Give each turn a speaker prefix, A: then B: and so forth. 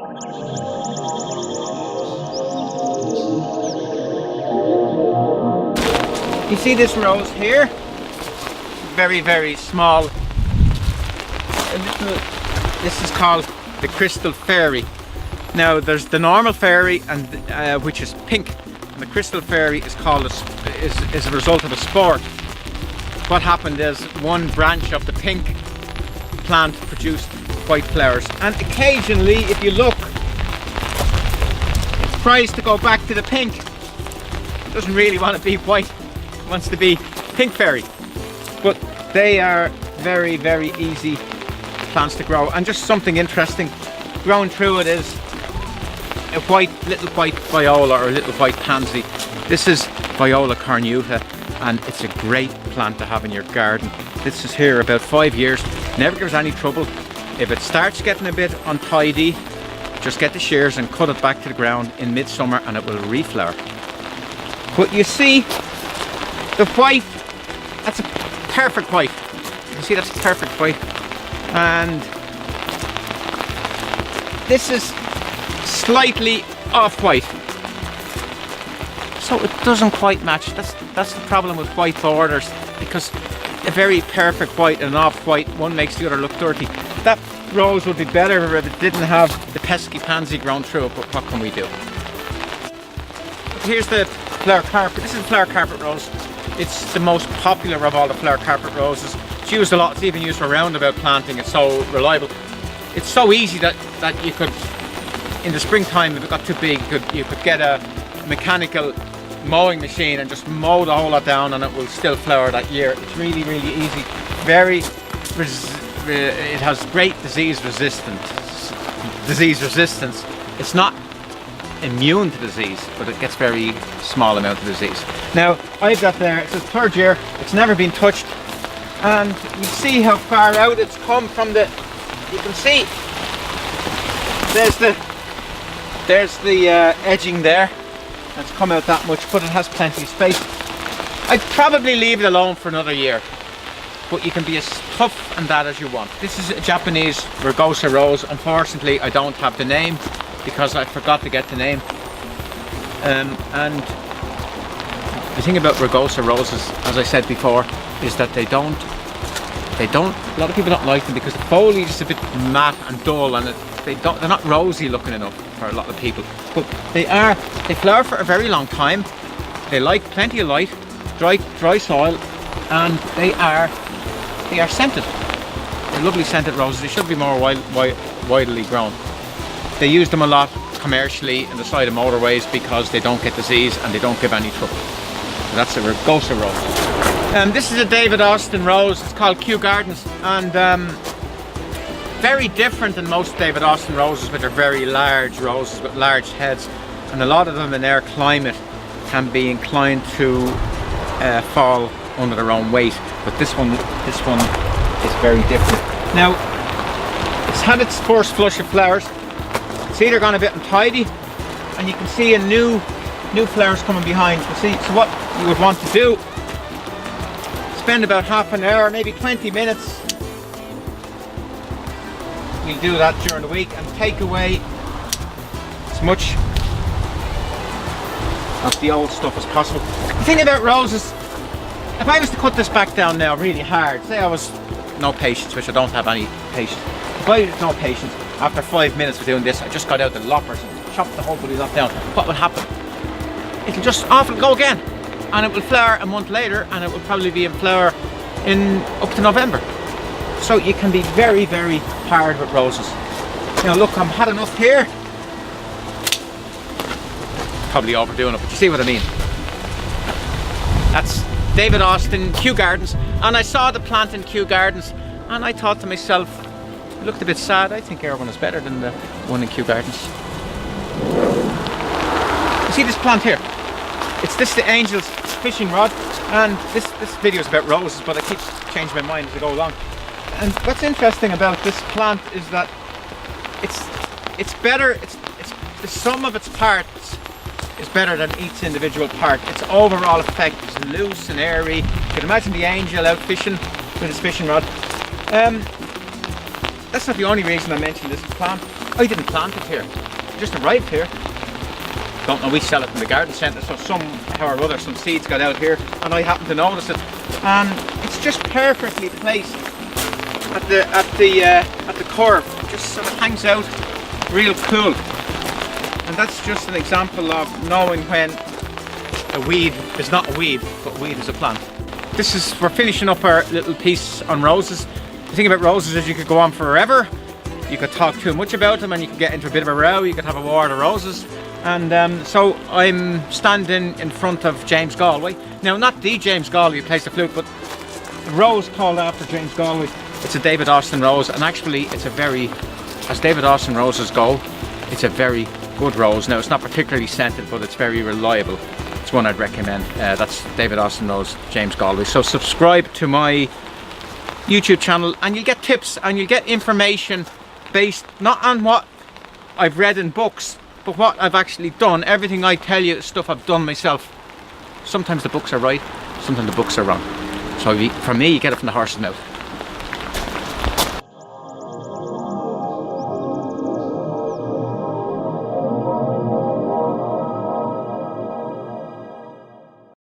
A: You see this rose here? Very, very small. This is called the crystal fairy. Now there's the normal fairy, and which is pink, and the crystal fairy is called is a result of a sport. What happened is one branch of the pink plant produced white flowers, and occasionally, if you look, it tries to go back to the pink. It doesn't really want to be white, it wants to be pink fairy. But they are very, very easy plants to grow. And just something interesting, growing through it is a little white viola or a little white pansy. This is Viola cornuta, and it's a great plant to have in your garden. This is here about 5 years, never gives any trouble. If it starts getting a bit untidy, just get the shears and cut it back to the ground in midsummer and it will reflower. But you see, the white, that's a perfect white. You see, that's a perfect white. And this is slightly off-white. So it doesn't quite match. That's the problem with white borders, because a very perfect white and an off-white, one makes the other look dirty. That rose would be better if it didn't have the pesky pansy grown through it, but what can we do? Here's the flower carpet. This is a flower carpet rose. It's the most popular of all the flower carpet roses. It's used a lot. It's even used for roundabout planting. It's so reliable. It's so easy that you could, in the springtime, if it got too big, you could get a mechanical mowing machine and just mow the whole lot down, and it will still flower that year. It's really, really easy. It has great disease resistance. It's not immune to disease, but it gets very small amount of disease. Now I've got there, it's the 3rd year, it's never been touched, and you see how far out it's come from the, you can see there's the edging there. It's come out that much, but it has plenty of space. I'd probably leave it alone for another year, but you can be as tough and that as you want. This is a Japanese Rugosa rose. Unfortunately, I don't have the name because I forgot to get the name. And the thing about Rugosa roses, as I said before, is that a lot of people don't like them because the foliage is a bit matte and dull, and they're not rosy looking enough for a lot of people. But they flower for a very long time. They like plenty of light, dry soil, and they are scented. They're lovely scented roses. They should be more widely grown. They use them a lot commercially in the side of motorways because they don't get disease and they don't give any trouble. So that's a Rugosa rose. This is a David Austin rose. It's called Kew Gardens, and very different than most David Austin roses, which are very large roses with large heads, and a lot of them in their climate can be inclined to fall under their own weight. But this one is very different. Now, it's had its first flush of flowers. It's either gone a bit untidy, and you can see a new flowers coming behind. You see, so what you would want to do, spend about half an hour, maybe 20 minutes. We'll do that during the week and take away as much of the old stuff as possible. The thing about roses, if I was to cut this back down now really hard, say I was no patience, which I don't have any patience. If I had no patience, after 5 minutes of doing this, I just got out the loppers and chopped the whole bloody lot down, what would happen? It'll just off and go again, and it will flower a month later, and it will probably be in flower up to November. So you can be very, very hard with roses. Now look, I've had enough here. Probably overdoing it, but you see what I mean. That's David Austin, Kew Gardens, and I saw the plant in Kew Gardens, and I thought to myself, it looked a bit sad. I think our one is better than the one in Kew Gardens. You see this plant here? It's the Angel's fishing rod, and this video is about roses, but I keep changing my mind as I go along. And what's interesting about this plant is that it's better. It's the sum of its parts is better than each individual part. Its overall effect is loose and airy. You can imagine the angel out fishing with his fishing rod. That's not the only reason I mentioned this plant. I didn't plant it here. It just arrived here. Don't know, we sell it in the garden centre, so somehow or other some seeds got out here and I happened to notice it. And it's just perfectly placed at the curve. Just sort of hangs out real cool. And that's just an example of knowing when a weed is not a weed, but weed is a plant. We're finishing up our little piece on roses. The thing about roses is you could go on forever. You could talk too much about them and you could get into a bit of a row. You could have a war of the roses. And so I'm standing in front of James Galway. Now, not the James Galway who plays the flute, but the rose called after James Galway. It's a David Austin rose, and actually it's a very, as David Austin roses go, it's a very good rose. Now, it's not particularly scented, but it's very reliable. It's one I'd recommend. That's David Austin rose, James Galway. So subscribe to my YouTube channel and you'll get tips and you'll get information based not on what I've read in books, but what I've actually done. Everything I tell you is stuff I've done myself. Sometimes the books are right, sometimes the books are wrong. So for me, you get it from the horse's mouth.